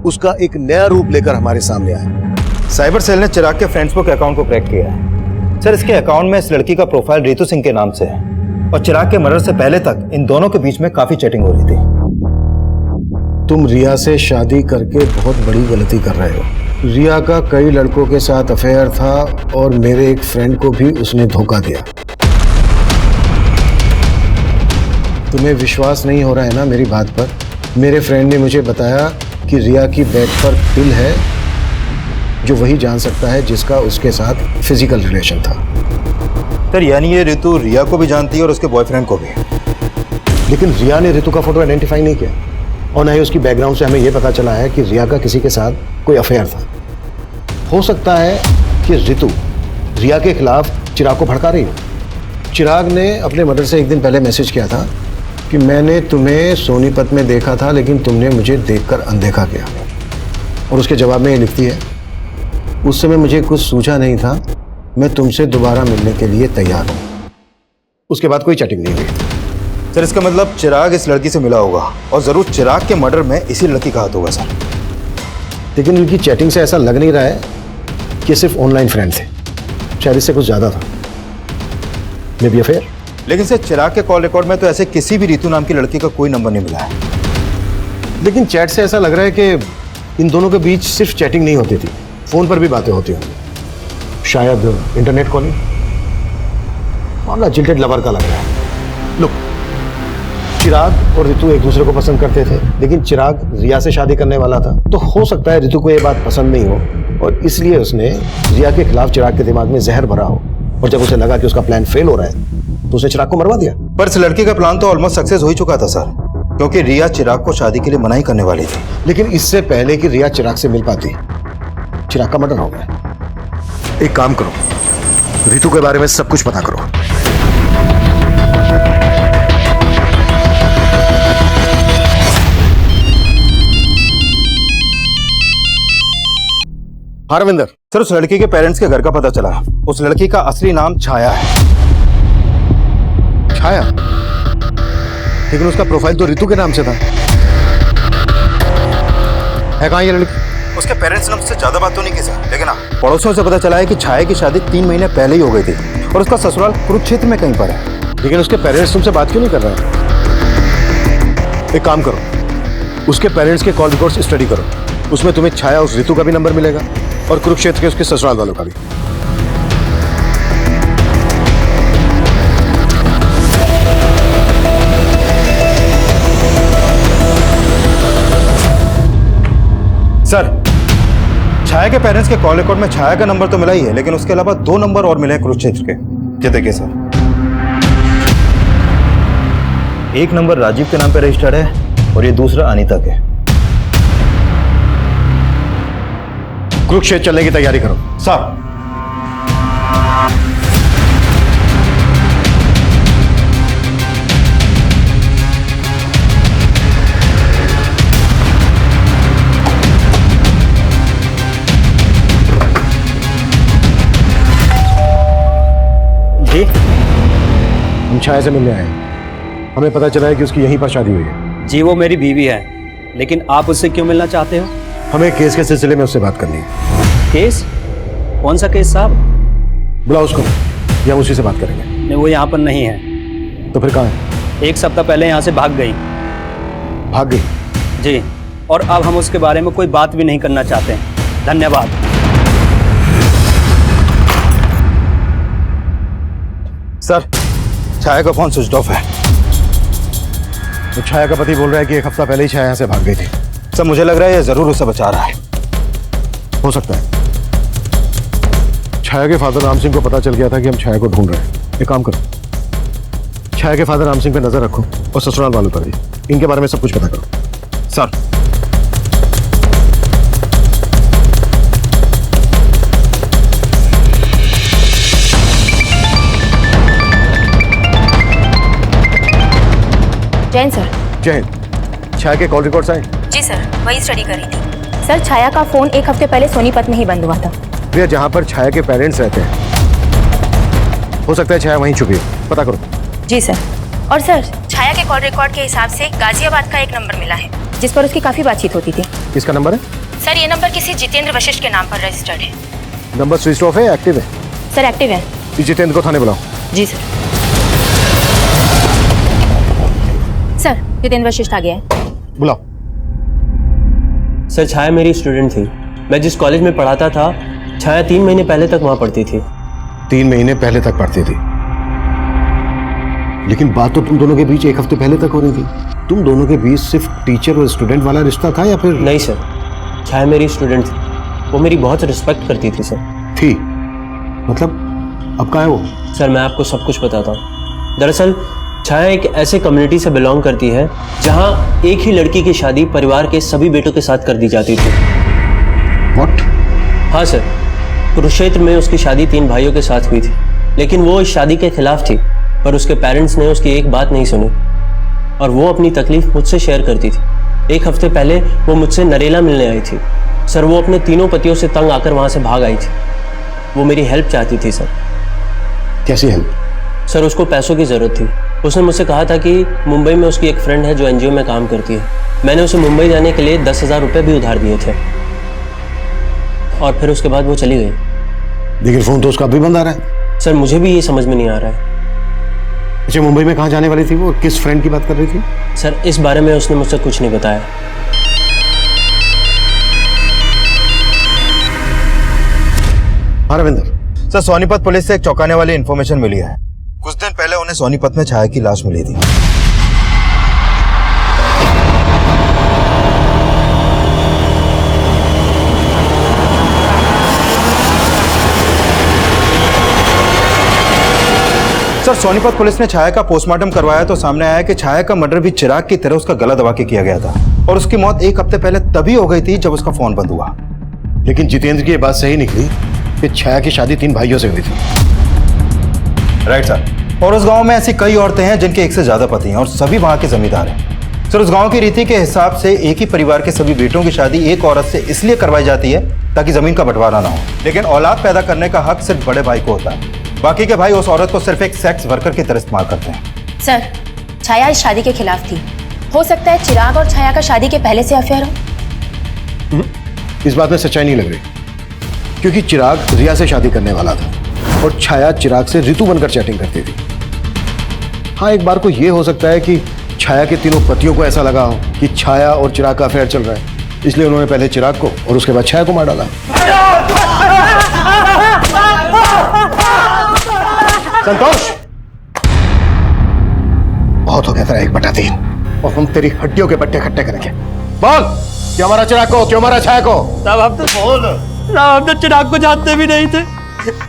Speaker 1: उसका एक नया रूप लेकर हमारे सामने आया।
Speaker 11: साइबर सेल ने चिराग के फेसबुक अकाउंट को क्रैक किया है। सर, इसके अकाउंट में इस लड़की का प्रोफाइल रितु सिंह के नाम से है और चिराग के मर्डर से पहले तक इन दोनों के बीच में काफी चैटिंग हो रही थी।
Speaker 8: तुम रिया से शादी करके बहुत बड़ी गलती कर रहे हो। रिया का कई लड़कों के साथ अफेयर था और मेरे एक फ्रेंड को भी उसने धोखा दिया। तुम्हें विश्वास नहीं हो रहा है ना मेरी बात पर? मेरे फ्रेंड ने मुझे बताया कि रिया की बेड पर पिल है जो वही जान सकता है जिसका उसके साथ फिजिकल रिलेशन था।
Speaker 11: सर, यानी ये रितु रिया को भी जानती है और उसके बॉयफ्रेंड को भी।
Speaker 8: लेकिन रिया ने रितु का फोटो आइडेंटिफाई नहीं किया और ना ही उसकी बैकग्राउंड से हमें यह पता चला है कि रिया का किसी के साथ कोई अफेयर था। हो सकता है कि रितु रिया के खिलाफ चिराग को भड़का रही हो। चिराग ने अपने मर्डर से एक दिन पहले मैसेज किया था कि मैंने तुम्हें सोनीपत में देखा था लेकिन तुमने मुझे देखकर अनदेखा किया। और उसके जवाब में ये लिखती है, उस समय मुझे कुछ सूझा नहीं था, मैं तुमसे दोबारा मिलने के लिए तैयार हूँ। उसके बाद कोई चैटिंग नहीं हुई।
Speaker 11: सर, इसका मतलब चिराग इस लड़की से मिला होगा और जरूर चिराग के मर्डर में इसी लड़की का हाथ होगा सर।
Speaker 8: लेकिन उनकी चैटिंग से ऐसा लग नहीं रहा है कि सिर्फ ऑनलाइन फ्रेंड थे, शायद इससे कुछ ज्यादा था। May be affair.
Speaker 11: लेकिन सर, चिराग के कॉल रिकॉर्ड में तो ऐसे किसी भी रितु नाम की लड़की का कोई नंबर नहीं मिला है।
Speaker 8: लेकिन चैट से ऐसा लग रहा है कि इन दोनों के बीच सिर्फ चैटिंग नहीं होती थी, फोन पर भी बातें होती होंगी, शायद इंटरनेट कॉलिंग। मामला जिल्टेड लवर का लग रहा है। लुक, चिराग और रितु एक दूसरे को पसंद करते थे, लेकिन चिराग रिया से शादी करने वाला था, तो हो सकता है रितु को यह बात पसंद नहीं हो और इसलिए उसने रिया के खिलाफ चिराग के दिमाग में जहर भरा हो और जब उसे लगा कि उसका प्लान फेल हो रहा है तो उसने चिराग को मरवा दिया।
Speaker 11: पर इस लड़की का प्लान तो ऑलमोस्ट सक्सेस हो ही चुका था सर, क्योंकि रिया चिराग को शादी के लिए मना ही करने वाली थी।
Speaker 8: लेकिन इससे पहले कि रिया चिराग से मिल पाती, चिराग का मर्डर हो गया। एक काम करो, रितु के बारे में सब कुछ पता करो।
Speaker 1: हाँ रविंदर।
Speaker 11: सर, उस लड़की के पेरेंट्स के घर का पता चला। उस लड़की का असली नाम छाया है।
Speaker 1: छाया? लेकिन उसका प्रोफाइल तो रितु के नाम से था। है कहाँ ये लड़की?
Speaker 11: उसके पेरेंट्स ने उससे ज्यादा बात तो नहीं की सर, लेकिन पड़ोसियों से पता चला है कि छाया की शादी 3 महीने पहले ही हो गई थी और उसका ससुराल कुरुक्षेत्र में कहीं पर है।
Speaker 1: लेकिन उसके पेरेंट्स तुमसे बात क्यों नहीं कर रहे हैं? एक काम करो, उसके पेरेंट्स के कॉल रिकॉर्ड्स स्टडी करो, उसमें तुम्हें छाया उस रितु का भी नंबर मिलेगा और कुरुक्षेत्र के उसके ससुराल वालों का भी।
Speaker 11: सर, छाया के पेरेंट्स के कॉल रिकॉर्ड में छाया का नंबर तो मिला ही है, लेकिन उसके अलावा 2 नंबर और मिले हैं कुरुक्षेत्र के। ये देखिए सर,
Speaker 8: एक नंबर राजीव के नाम पे रजिस्टर्ड है और ये दूसरा अनीता के।
Speaker 1: कुरुक्षेत्र चलने की तैयारी करो।
Speaker 11: सर,
Speaker 1: जी, हम छाया से मिलने आए हैं। हमें पता चला है कि उसकी यहीं पर शादी हुई है।
Speaker 6: जी, वो मेरी बीवी है, लेकिन आप उससे क्यों मिलना चाहते हो?
Speaker 1: हमें केस के सिलसिले में उससे बात करनी है।
Speaker 6: केस? कौन सा केस साहब?
Speaker 1: बुलाओ उसको, या हम उसी से बात करेंगे।
Speaker 6: नहीं, वो यहाँ पर नहीं है।
Speaker 1: तो फिर कहाँ है?
Speaker 6: 1 सप्ताह पहले यहाँ से भाग गई।
Speaker 1: भाग गई?
Speaker 6: जी, और अब हम उसके बारे में कोई बात भी नहीं करना चाहते हैं। धन्यवाद।
Speaker 11: सर, छाया का फोन स्विच ऑफ है।
Speaker 1: तो छाया का पति बोल रहा है कि 1 हफ्ता पहले ही छाया यहाँ से भाग गई थी।
Speaker 11: सर, मुझे लग रहा है ये जरूर उसे बचा रहा है।
Speaker 1: हो सकता है छाया के फादर राम सिंह को पता चल गया था कि हम छाया को ढूंढ रहे हैं। एक काम करो, छाया के फादर राम सिंह पे नजर रखो और ससुराल वालों पर भी। इनके बारे में सब कुछ पता करो।
Speaker 11: Sir,
Speaker 2: Jain sir.
Speaker 1: जय हिंद। छाया के कॉल रिकॉर्ड्स आए?
Speaker 2: जी सर, वही स्टडी करी थी। सर, छाया का फोन 1 हफ्ते पहले सोनीपत में ही बंद हुआ था।
Speaker 1: भैया, जहाँ पर छाया के पेरेंट्स रहते हैं,
Speaker 8: हो सकता है छाया वहीं छुपी हो, पता करो।
Speaker 2: जी सर। और सर, छाया के कॉल रिकॉर्ड के हिसाब से गाजियाबाद का एक नंबर मिला है जिस पर उसकी काफी बातचीत होती थी।
Speaker 8: किसका नंबर है?
Speaker 2: सर, ये नंबर किसी जितेंद्र वशिष्ठ के नाम पर रजिस्टर्ड है।
Speaker 8: नंबर स्विच ऑफ है या एक्टिव है?
Speaker 2: सर, एक्टिव है।
Speaker 8: जितेंद्र को थाने बुलाओ।
Speaker 2: जी सर। सर, जितेंद्र वशिष्ठ आ गया है।
Speaker 8: बुलाओ।
Speaker 6: सर, छाया मेरी स्टूडेंट थी। मैं जिस कॉलेज में पढ़ाता था, छाया 3 महीने पहले तक वहां पढ़ती थी।
Speaker 8: 3 महीने पहले तक पढ़ती थी, लेकिन बात तो तुम दोनों के बीच 1 हफ्ते पहले तक हो रही थी। तुम दोनों के बीच सिर्फ टीचर और स्टूडेंट वाला रिश्ता था या फिर?
Speaker 6: नहीं सर, छाया मेरी स्टूडेंट थी। वो मेरी बहुत रिस्पेक्ट करती थी सर।
Speaker 8: थी? मतलब अब कहाँ है वो?
Speaker 6: सर, मैं आपको सब कुछ बताता हूँ। दरअसल छाया एक ऐसे कम्युनिटी से बिलोंग करती है जहाँ एक ही लड़की की शादी परिवार के सभी बेटों के साथ कर दी जाती थी।
Speaker 8: What?
Speaker 6: हाँ सर, कुरुक्षेत्र में उसकी शादी 3 भाइयों के साथ हुई थी, लेकिन वो इस शादी के खिलाफ थी। पर उसके पेरेंट्स ने उसकी एक बात नहीं सुनी और वो अपनी तकलीफ मुझसे शेयर करती थी। 1 हफ्ते पहले वो मुझसे नरेला मिलने आई थी। सर, वो अपने 3 पतियों से तंग आकर वहां से भाग आई थी। वो मेरी हेल्प चाहती थी सर।
Speaker 8: कैसी हेल्प?
Speaker 6: सर, उसको पैसों की जरूरत थी। उसने मुझसे कहा था कि मुंबई में उसकी एक फ्रेंड है जो एनजीओ में काम करती है। मैंने उसे मुंबई जाने के लिए 10,000 रुपये भी उधार दिए थे और फिर उसके बाद वो चली गई।
Speaker 8: लेकिन फोन तो उसका अभी बंद आ रहा है।
Speaker 6: सर, मुझे भी ये समझ में नहीं आ रहा है।
Speaker 8: अच्छा, मुंबई में कहाँ जाने वाली थी वो? किस फ्रेंड की बात कर रही थी?
Speaker 6: सर, इस बारे में उसने मुझसे कुछ नहीं बताया।
Speaker 8: हाँ रविंदर।
Speaker 11: सर, सोनीपत पुलिस से एक चौंकाने वाली इंफॉर्मेशन मिली है। कुछ दिन पहले उन्हें सोनीपत में छाया की लाश मिली थी। सर, सोनीपत पुलिस ने छाया का पोस्टमार्टम करवाया तो सामने आया कि छाया का मर्डर भी चिराग की तरह उसका गला दबा के किया गया था और उसकी मौत 1 हफ्ते पहले तभी हो गई थी जब उसका फोन बंद हुआ।
Speaker 8: लेकिन जितेंद्र की ये बात सही निकली कि छाया की शादी 3 भाइयों से हुई थी।
Speaker 11: Right sir. और उस गांव में ऐसी कई औरतें हैं जिनके 1 से ज्यादा पति हैं और सभी वहां के जमींदार हैं। सर, उस गांव की रीति के हिसाब से एक ही परिवार के सभी बेटों की शादी एक औरत से इसलिए करवाई जाती है ताकि जमीन का बंटवारा ना हो, लेकिन औलाद पैदा करने का हक सिर्फ बड़े भाई को होता है। बाकी के भाई उस औरत को सिर्फ एक सेक्स वर्कर की तरह इस्तेमाल करते हैं।
Speaker 2: सर, छाया इस शादी के खिलाफ थी। हो सकता है चिराग और छाया का शादी के पहले से अफेयर हो।
Speaker 8: इस बात में सच्चाई नहीं लग रही, क्योंकि चिराग रिया से शादी करने वाला था और छाया चिराग से ऋतु बनकर चैटिंग करती थी। हाँ, एक बार को यह हो सकता है कि छाया के 3 पतियों को ऐसा लगा हो कि छाया और चिराग का अफेयर चल रहा है, इसलिए उन्होंने पहले चिराग को और उसके बाद छाया को मार डाला। संतोष, बहुत हो गया तेरा 1/3 और हम तेरी हड्डियों के पट्टे इकट्ठे करेंगे। बोल, क्यों मारा चिराग को, क्यों मारा छाया को?
Speaker 6: साहब, हम तो बोल हम तो चिराग को जानते भी नहीं थे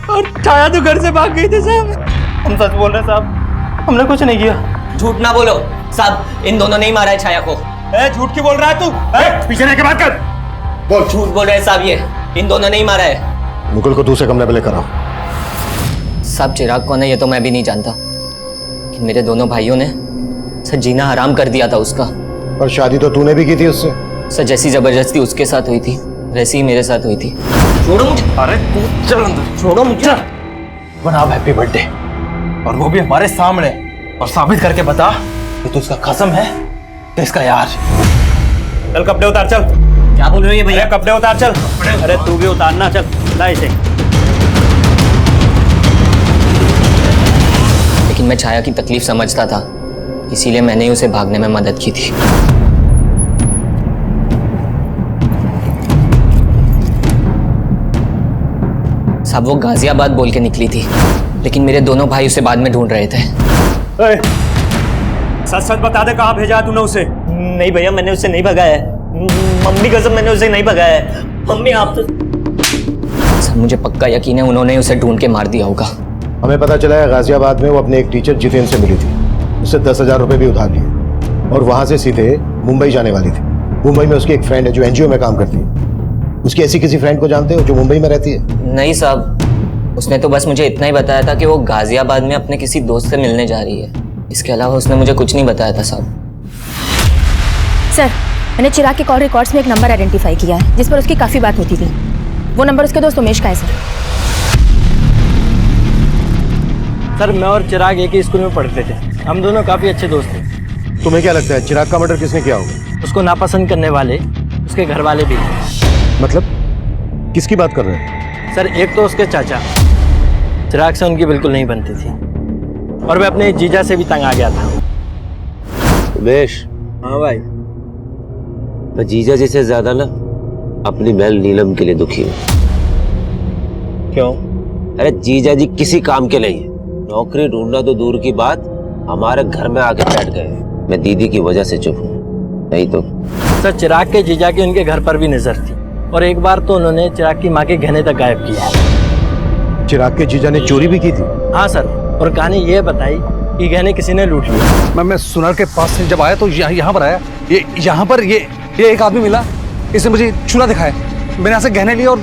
Speaker 6: और छाया तो घर से भाग गई थी साहब। हम सच बोल रहे हैं साहब, हमने कुछ नहीं किया।
Speaker 14: झूठ ना बोलो साहब, इन दोनों ने ही मारा है छाया को।
Speaker 6: झूठ क्यों बोल रहा है तू?
Speaker 8: पीछे रह के बात कर। बोल।
Speaker 14: झूठ बोल रहे हैं साहब, ये इन दोनों ने ही मारा है।
Speaker 8: मुकुल को दूसरे कमरे में लेकर आओ।
Speaker 14: साहब, चिराग कौन है ये तो मैं भी नहीं जानता, कि मेरे दोनों भाइयों ने सर जीना हराम कर दिया था उसका।
Speaker 8: और शादी तो तूने भी की थी उससे।
Speaker 14: सर, जैसी जबरदस्ती उसके साथ हुई थी वैसी ही मेरे साथ हुई थी। छोड़ो मुझे।
Speaker 6: अरे तू चल अंदर।
Speaker 14: छोड़ो मुझे।
Speaker 6: बना हैप्पी बर्थडे, और वो भी हमारे सामने, और साबित करके बता कि तू उसका कसम है कि इसका यार। चल कपड़े उतार, चल।
Speaker 14: क्या बोल रहे हो ये भैया?
Speaker 6: कपड़े उतार, चल। अरे तू भी उतारना, चल। ला इसे।
Speaker 14: लेकिन मैं छाया की तकलीफ समझता था, इसीलिए मैंने ही उसे भागने में मदद की थी। साहब, वो गाजियाबाद बोल के निकली थी, लेकिन मेरे दोनों भाई उसे बाद में ढूंढ रहे थे।
Speaker 6: सच सच बता दे, कहाँ भेजा तूने उसे?
Speaker 14: नहीं भैया, मैंने उसे नहीं भगाया है। मम्मी कसम, मैंने उसे नहीं भगाया है। मम्मी, आप तो... सर, मुझे पक्का यकीन है उन्होंने उसे ढूंढ के मार दिया होगा।
Speaker 8: हमें पता चला है गाजियाबाद में वो अपने एक टीचर जितेंद्र से मिली थी, उससे 10,000 रुपये भी उधार लिए और वहां से सीधे मुंबई जाने वाली थी। मुंबई में उसकी एक फ्रेंड है जो एनजीओ में काम करती है। उसकी ऐसी किसी फ्रेंड को जानते हो जो मुंबई में रहती है?
Speaker 14: नहीं साहब, उसने तो बस मुझे इतना ही बताया था कि वो गाजियाबाद में अपने किसी दोस्त से मिलने जा रही है। इसके अलावा उसने मुझे कुछ नहीं बताया था साहब।
Speaker 2: सर, मैंने चिराग के कॉल रिकॉर्ड्स में एक नंबर आइडेंटिफाई किया है जिस पर उसकी काफी बात होती थी। वो नंबर उसके दोस्त उमेश का है सर।
Speaker 6: सर मैं और चिराग एक ही स्कूल में पढ़ते थे, हम दोनों काफ़ी अच्छे दोस्त थे।
Speaker 8: तुम्हें क्या लगता है चिराग का मर्डर किसने किया होगा?
Speaker 6: उसको नापसंद करने वाले उसके घर वाले भी थे।
Speaker 8: मतलब किसकी बात कर रहे हैं?
Speaker 6: सर एक तो उसके चाचा, चिराग से उनकी बिल्कुल नहीं बनती थी, और मैं अपने जीजा से भी तंग आ गया था।
Speaker 10: उमेश।
Speaker 6: हाँ भाई।
Speaker 10: मैं जीजा जी से ज्यादा ना अपनी बहन नीलम के लिए दुखी हूँ।
Speaker 6: क्यों?
Speaker 10: अरे जीजा जी किसी काम के नहीं है, नौकरी ढूंढना तो दूर की बात, हमारे घर में आके बैठ गए। मैं दीदी की वजह से चुप हूँ, नहीं तो।
Speaker 6: सर चिराग के जीजा की उनके घर पर भी नजर थी, और एक बार तो उन्होंने चिराग की माँ के गहने तक गायब किया।
Speaker 8: चिराग के जीजा ने चोरी भी की थी?
Speaker 6: हाँ सर, और कहानी ये बताई कि गहने किसी ने लूट लिया।
Speaker 13: मैं सुनार के पास से जब आया तो यहाँ पर आया, ये यहाँ पर ये एक आदमी मिला, इसने मुझे चूल्हा दिखाया, मैंने यहाँ से गहने लिए और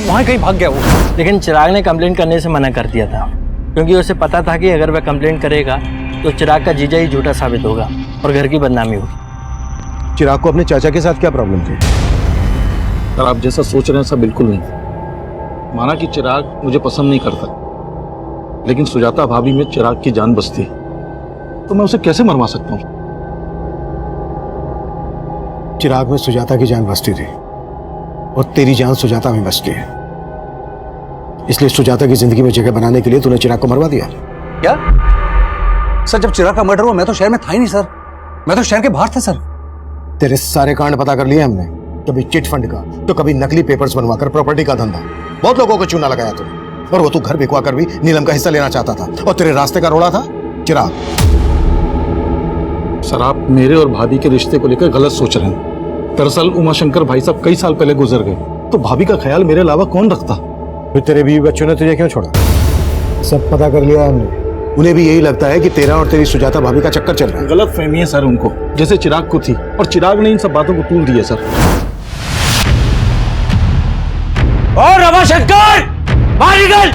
Speaker 13: वहाँ कहीं भाग गया वो।
Speaker 6: लेकिन चिराग ने कंप्लेंट करने से मना कर दिया था, क्योंकि उसे पता था कि अगर वह कंप्लेंट करेगा तो चिराग का जीजा ही झूठा साबित होगा और घर की बदनामी होगी।
Speaker 8: चिराग को अपने चाचा के साथ क्या प्रॉब्लम थी?
Speaker 5: सर आप जैसा सोच रहे हैं ऐसा बिल्कुल नहीं। माना कि चिराग मुझे पसंद नहीं करता, लेकिन सुजाता भाभी में चिराग की जान बसती है, तो मैं उसे कैसे मरवा सकता हूँ?
Speaker 8: चिराग में सुजाता की जान बसती थी और तेरी जान सुजाता में बसती है, इसलिए सुजाता की जिंदगी में जगह बनाने के लिए तूने चिराग को मरवा दिया।
Speaker 13: क्या सर, जब चिराग का मर्डर हुआ मैं तो शहर में था ही नहीं सर, मैं तो शहर के बाहर था सर।
Speaker 8: तेरे सारे कांड पता कर लिए हमने, कभी चिट फंड का तो कभी नकली पेपर्स बनवाकर प्रॉपर्टी का धंधा, बहुत लोगों को चूना लगाया तूने, और वो तू घर बिकवा कर भी नीलम का हिस्सा लेना चाहता था, और तेरे रास्ते का रोड़ा था चिराग।
Speaker 5: सर आप मेरे और भाभी के रिश्ते को लेकर गलत सोच रहे हैं। दरअसल उमाशंकर भाई साहब कई साल पहले गुजर गए, तो भाभी का ख्याल मेरे अलावा कौन रखता?
Speaker 8: फिर तेरे बीवी बच्चों ने तुझे क्यों छोड़ा? सब पता कर लिया हमने, उन्हें भी यही लगता है कि तेरा और तेरी सुजाता भाभी का चक्कर चल रहा है।
Speaker 5: गलत फहमी है सर उनको, जैसे चिराग को थी, और चिराग ने इन सब बातों को तूल दिया सर।
Speaker 10: और रमाशंकर बाहर निकल।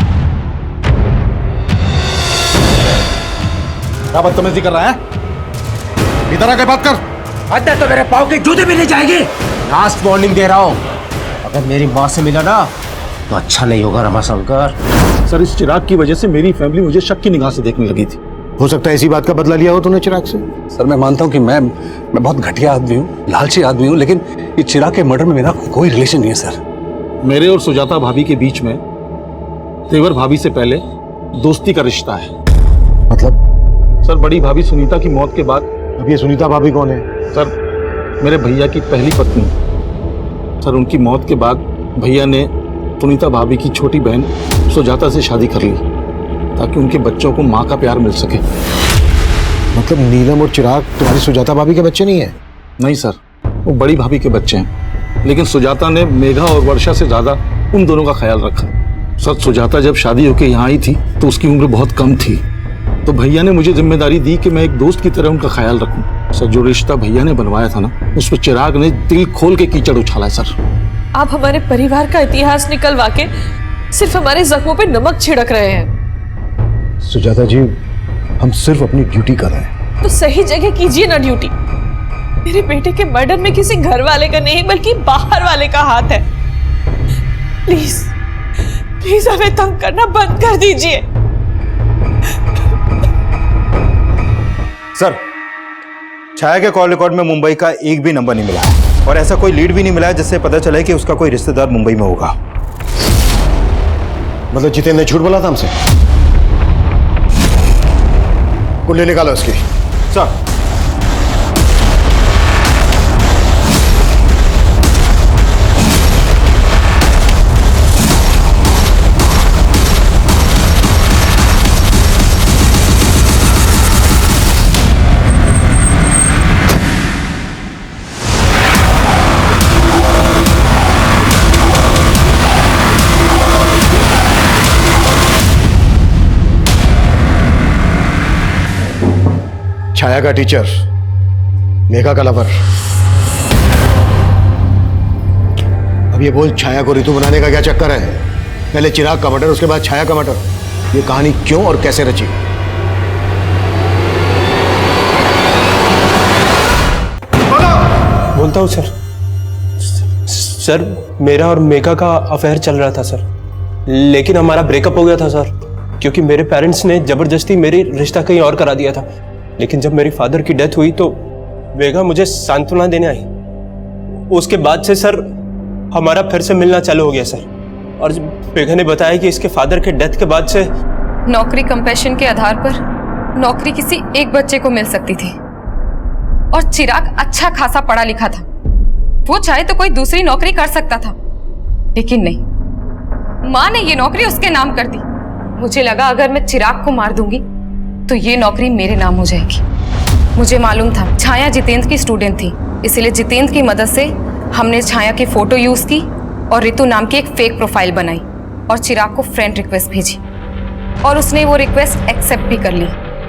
Speaker 5: क्या बदतमीजी कर रहा है? इधर आके बात कर।
Speaker 10: अंदर तो मेरे पाँव की जूते भी नहीं जाएगी। लास्ट वार्निंग दे रहा हूँ, अगर मेरी माँ से मिला ना तो अच्छा नहीं होगा रमाशंकर।
Speaker 5: सर इस चिराग की वजह से मेरी फैमिली मुझे शक की निगाह से देखने लगी थी।
Speaker 8: हो सकता है इसी बात का बदला लिया हो तूने चिराग से।
Speaker 13: सर मैं मानता हूँ कि मैं बहुत घटिया आदमी हूँ, लालची आदमी हूँ, लेकिन ये चिराग के मर्डर में मेरा कोई रिलेशन नहीं है सर।
Speaker 5: मेरे और सुजाता भाभी के बीच में तेवर भाभी से पहले दोस्ती का रिश्ता है।
Speaker 8: मतलब?
Speaker 5: सर बड़ी भाभी सुनीता की मौत के बाद।
Speaker 8: अब ये सुनीता भाभी कौन है?
Speaker 5: सर मेरे भैया की पहली पत्नी। सर उनकी मौत के बाद भैया ने सुनीता भाभी की छोटी बहन सुजाता से शादी कर ली, ताकि उनके बच्चों को माँ का प्यार मिल सके।
Speaker 8: मतलब नीलम और चिराग तुम्हारी सुजाता भाभी के बच्चे नहीं है?
Speaker 5: नहीं सर, वो बड़ी भाभी के बच्चे हैं, लेकिन सुजाता ने मेघा और वर्षा से ज्यादा उन दोनों का ख्याल रखा। सर सुजाता जब शादी होकर यहाँ आई थी तो उसकी उम्र बहुत कम थी, तो भैया ने मुझे जिम्मेदारी दी कि मैं एक दोस्त की तरह उनका ख्याल रखूं। सर जो रिश्ता भैया ने बनवाया था ना, उस पर चिराग ने दिल खोल के कीचड़ उछाला है सर।
Speaker 12: आप हमारे परिवार का इतिहास निकलवा के सिर्फ हमारे जख्मों पे नमक छिड़क रहे हैं।
Speaker 8: सुजाता जी हम सिर्फ अपनी ड्यूटी कर रहे हैं।
Speaker 12: तो सही जगह कीजिए ना ड्यूटी। मेरे बेटे के मर्डर में किसी घर वाले का नहीं बल्कि बाहर वाले का हाथ है। प्लीज प्लीज हमें तंग करना बंद कर दीजिए।
Speaker 11: सर छाया के कॉल रिकॉर्ड में मुंबई का एक भी नंबर नहीं मिला है, और ऐसा कोई लीड भी नहीं मिला है जिससे पता चले कि उसका कोई रिश्तेदार मुंबई में होगा।
Speaker 8: मतलब जितेंद्र ने झूठ बोला था हमसे? कुंडली निकालो उसकी।
Speaker 11: सर
Speaker 8: छाया का टीचर, मेघा का लवर। अब ये बोल छाया को ऋतु बनाने का क्या चक्कर है? पहले चिराग का मर्डर, उसके बाद छाया का मर्डर। ये कहानी क्यों और कैसे रची?
Speaker 15: बोलता हूँ सर। सर मेरा और मेघा का अफेयर चल रहा था सर, लेकिन हमारा ब्रेकअप हो गया था सर। क्योंकि मेरे पेरेंट्स ने जबरदस्ती मेरी रिश्ता कहीं और करा दिया था। लेकिन जब मेरी फादर की डेथ हुई तो मेघा मुझे सांत्वना देने आई। उसके बाद से सर हमारा फिर से मिलना चालू हो गया सर। और मेघा ने बताया कि इसके फादर के डेथ के बाद से
Speaker 12: नौकरी कंपैशन के आधार पर नौकरी किसी एक बच्चे को मिल सकती थी और चिराग अच्छा खासा पढ़ा लिखा था, वो चाहे तो कोई दूसरी नौकरी कर सकता था, लेकिन नहीं, माँ ने ये नौकरी उसके नाम कर दी। मुझे लगा अगर मैं चिराग को मार दूंगी तो ये नौकरी मेरे नाम हो जाएगी। मुझे मालूम था छाया जितेंद्र की स्टूडेंट थी, इसलिए जितेंद्र की मदद से हमने छाया की फोटो यूज की और रितु नाम की एक फेक प्रोफाइल बनाई और चिराग को फ्रेंड रिक्वेस्ट भेजी और उसने वो रिक्वेस्ट एक्सेप्ट भी कर ली।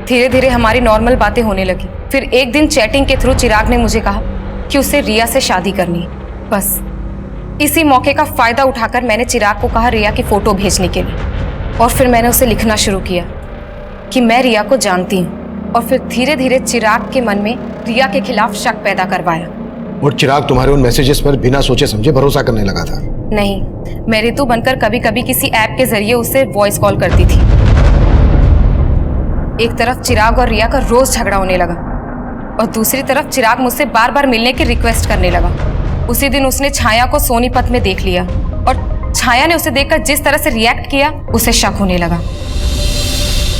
Speaker 12: धीरे धीरे हमारी नॉर्मल बातें होने लगी। फिर एक दिन चैटिंग के थ्रू चिराग ने मुझे कहा कि उसे रिया से शादी करनी है। बस इसी मौके का फायदा उठाकर मैंने चिराग को कहा रिया की फोटो भेजने के लिए और फिर मैंने उसे लिखना शुरू किया कि मैं रिया को जानती हूँ और फिर धीरे धीरे चिराग के मन में रिया के खिलाफ शक पैदा करवाया।
Speaker 8: और चिराग तुम्हारे उन मैसेजेस पर बिना सोचे समझे भरोसा करने लगा था?
Speaker 12: नहीं, मैं रितु बनकर कभी कभी किसी ऐप के जरिए उससे वॉइस कॉल करती थी। एक तरफ चिराग और रिया का रोज झगड़ा होने लगा और दूसरी तरफ चिराग मुझसे बार बार मिलने की रिक्वेस्ट करने लगा। उसी दिन उसने छाया को सोनीपत में देख लिया और छाया ने उसे देखकर जिस तरह से रिएक्ट किया उसे शक होने लगा।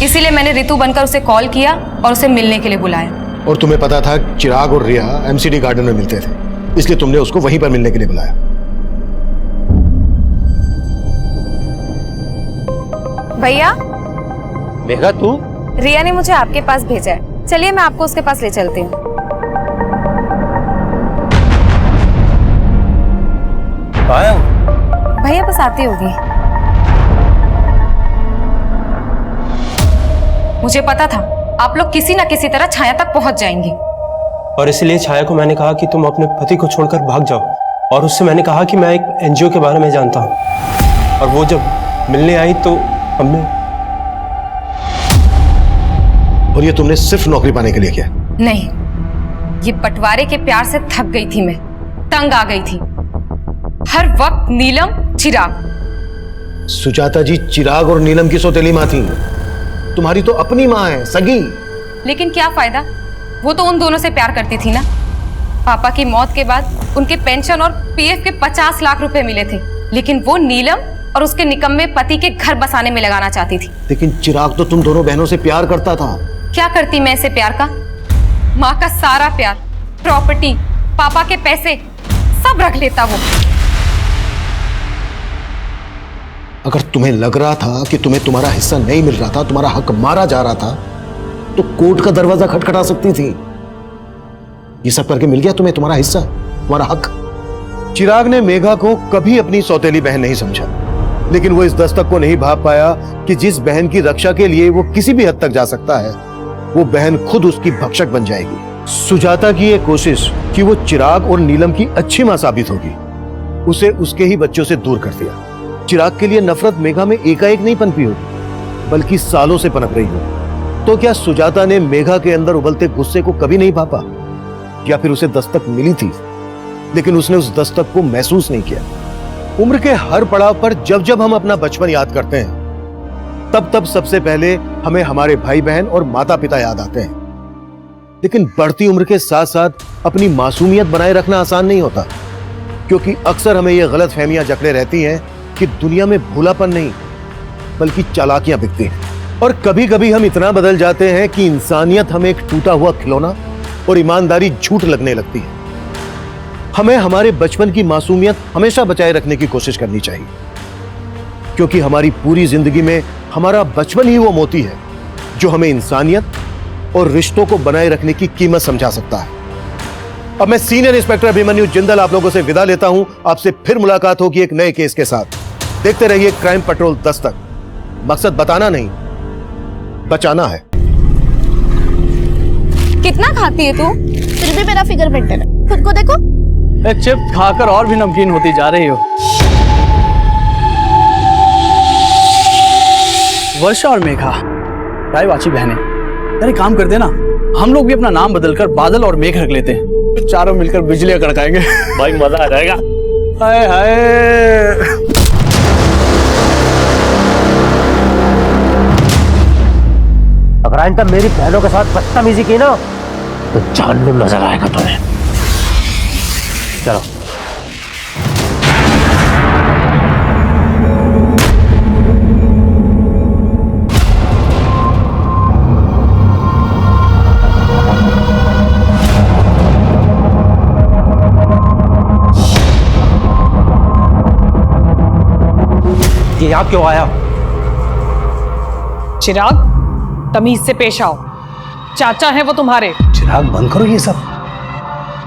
Speaker 12: इसीलिए मैंने रितु बनकर उसे कॉल किया और उसे मिलने के लिए बुलाया।
Speaker 8: और तुम्हें पता था चिराग और रिया एमसीडी गार्डन में मिलते थे, इसलिए तुमने उसको वहीं पर मिलने के लिए बुलाया।
Speaker 12: भैया,
Speaker 10: मेघा तू?
Speaker 12: रिया ने मुझे आपके पास भेजा है, चलिए मैं आपको उसके पास ले चलती हूँ। भैया बस आती होगी। मुझे पता था आप लोग किसी न किसी तरह छाया तक पहुंच जाएंगे
Speaker 15: और इसलिए छाया को मैंने कहा कि तुम अपने पति को छोड़कर भाग जाओ और उससे मैंने कहा कि मैं एक एनजीओ के बारे में जानता हूँ। और वो जब मिलने आई तो हमने।
Speaker 8: और ये तुमने सिर्फ नौकरी पाने के लिए किया?
Speaker 12: नहीं, ये बंटवारे के प्यार से थक गई थी, मैं तंग आ गई थी। हर वक्त नीलम चिराग।
Speaker 8: सुजाता जी, चिराग और नीलम की सौतेली माँ थी, तुम्हारी तो अपनी माँ है, सगी।
Speaker 12: लेकिन क्या फायदा, वो तो उन दोनों से प्यार करती थी ना। पापा की मौत के बाद उनके पेंशन और पीएफ के 50 लाख रुपए मिले थे, लेकिन वो नीलम और उसके निकम्मे पति के घर बसाने में लगाना चाहती थी।
Speaker 8: लेकिन चिराग तो तुम दोनों बहनों से प्यार करता था।
Speaker 12: क्या करती मैं ऐसे प्यार का? माँ का सारा प्यार, प्रॉपर्टी, पापा के पैसे सब रख लेता वो।
Speaker 8: अगर तुम्हें लग रहा था कि तुम्हें तुम्हारा हिस्सा नहीं मिल रहा था, तुम्हारा हक मारा जा रहा था, तो कोर्ट का दरवाजा खटखटा सकती थी। ये सब करके मिल गया तुम्हें तुम्हारा हिस्सा, तुम्हारा हक।
Speaker 1: चिराग ने मेघा को कभी अपनी सौतेली बहन नहीं समझा, लेकिन वो इस दस्तक को नहीं भाप पाया कि जिस बहन की रक्षा के लिए वो किसी भी हद तक जा सकता है, वो बहन खुद उसकी भक्षक बन जाएगी। सुजाता की ये कोशिश कि वो चिराग और नीलम की अच्छी मां साबित होगी, उसे उसके ही बच्चों से दूर कर दिया। चिराग के लिए नफरत मेघा में एकाएक नहीं पनपी होगी, बल्कि सालों से पनप रही हो। तो क्या सुजाता ने मेघा के अंदर उबलते गुस्से को कभी नहीं भापा? या फिर उसे दस्तक मिली थी लेकिन उसने उस दस्तक को महसूस नहीं किया? उम्र के हर पड़ाव पर जब जब हम अपना बचपन याद करते हैं, तब तब सबसे पहले हमें हमारे भाई बहन और माता पिता याद आते हैं। लेकिन बढ़ती उम्र के साथ साथ अपनी मासूमियत बनाए रखना आसान नहीं होता, क्योंकि अक्सर हमें यह गलत फहमियां जकड़े रहती हैं कि दुनिया में भूलापन नहीं बल्कि चालाकियां बिकती हैं। और कभी कभी हम इतना बदल जाते हैं कि इंसानियत हमें एक टूटा हुआ खिलौना और ईमानदारी झूठ लगने लगती है। हमें हमारे बचपन की मासूमियत हमेशा बचाए रखने की कोशिश करनी चाहिए, क्योंकि हमारी पूरी जिंदगी में हमारा बचपन ही वो मोती है जो हमें इंसानियत और रिश्तों को बनाए रखने की कीमत समझा सकता है। अब मैं सीनियर इंस्पेक्टर अभिमन्यु जिंदल आप लोगों से विदा लेता हूं। आपसे फिर मुलाकात होगी एक नए केस के साथ। देखते रहिए क्राइम पेट्रोल दस्तक। मकसद बताना नहीं, बचाना है।
Speaker 4: कितना खाती है तू? फिर भी मेरा फिगर मेंटेन है, खुद को देखो।
Speaker 6: चिप्स खाकर और भी नमकीन होती जा रही हो। वर्षा और मेघा राय बाची बहनें, यार एक काम करते ना, हम लोग भी अपना नाम बदलकर बादल और मेघ रख लेते हैं, चारों मिलकर बिजलियां कड़काएंगे। भाई मजा आ जाएगा। हाय हाय।
Speaker 10: अगर आइंदा मेरी बहनों के साथ बदतमीजी की ना तो जानू नजर आएगा तुम्हें। चलो।
Speaker 6: ये आप क्यों आया?
Speaker 7: चिराग, तमीज से पेश आओ। चाचा है वो तुम्हारे।
Speaker 13: चिराग बंद करो ये सब।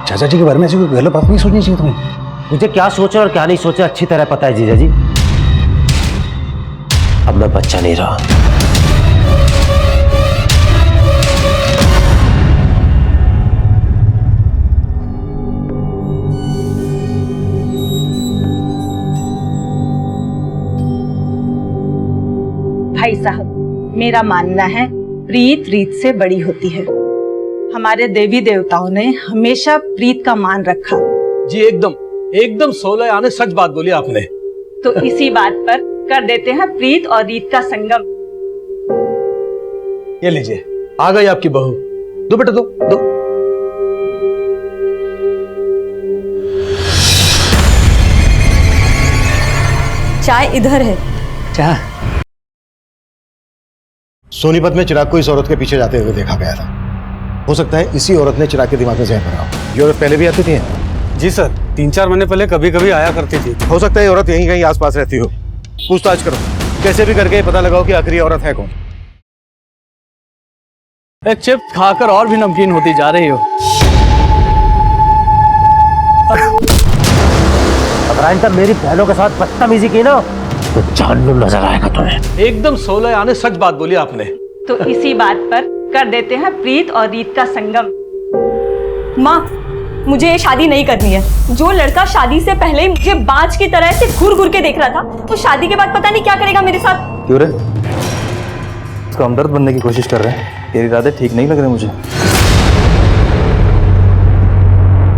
Speaker 13: चाचा जी के बारे में ऐसी कोई गलत बात नहीं सोचनी चाहिए तुम्हें।
Speaker 10: मुझे क्या सोचा और क्या नहीं सोचा अच्छी तरह पता है जीजा जी। अब मैं बच्चा नहीं रहा।
Speaker 9: भाई साहब, मेरा मानना है प्रीत रीत से बड़ी होती है। हमारे देवी देवताओं ने हमेशा प्रीत का मान रखा।
Speaker 5: जी एकदम एकदम 16 आने सच बात बोली आपने।
Speaker 9: तो इसी बात पर कर देते हैं प्रीत और रीत का संगम।
Speaker 5: ये लीजिए, आ गई आपकी बहू। दो बेटा, दो दो।
Speaker 2: चाय इधर है।
Speaker 13: क्या?
Speaker 8: सोनीपत में चिराग को इस औरत के पीछे जाते हुए देखा गया था। हो सकता है इसी औरत ने चिराग के दिमाग में जहर भरा हो। ये औरत पहले भी आती थी?
Speaker 13: जी सर, 3-4 महीने पहले कभी कभी आया करती थी।
Speaker 1: हो सकता है ये औरत यहीं कहीं आसपास रहती हो। पूछताछ करो, कैसे भी करके पता लगाओ कि आखिरी औरत है कौन।
Speaker 6: एक चिप्स खाकर और भी नमकीन होती जा रही हो।
Speaker 10: अगर आइंदा मेरी बहनों के साथ बदतमीजी की ना तो जानू नजर आएगा तुम्हें।
Speaker 5: एकदम 16 आने सच बात बोली आपने।
Speaker 9: तो इसी बात पर कर देते हैं प्रीत और रीत का संगम।
Speaker 2: माँ, मुझे ये शादी नहीं करनी है। जो लड़का शादी से पहले ही मुझे बाज की तरह से घूर घूर के देख रहा था, वो शादी के बाद पता नहीं क्या करेगा मेरे साथ।
Speaker 6: क्यों रे? उसका हमदर्द बनने की कोशिश कर रहे हैं। तेरे इरादे ठीक नहीं लग रहे मुझे।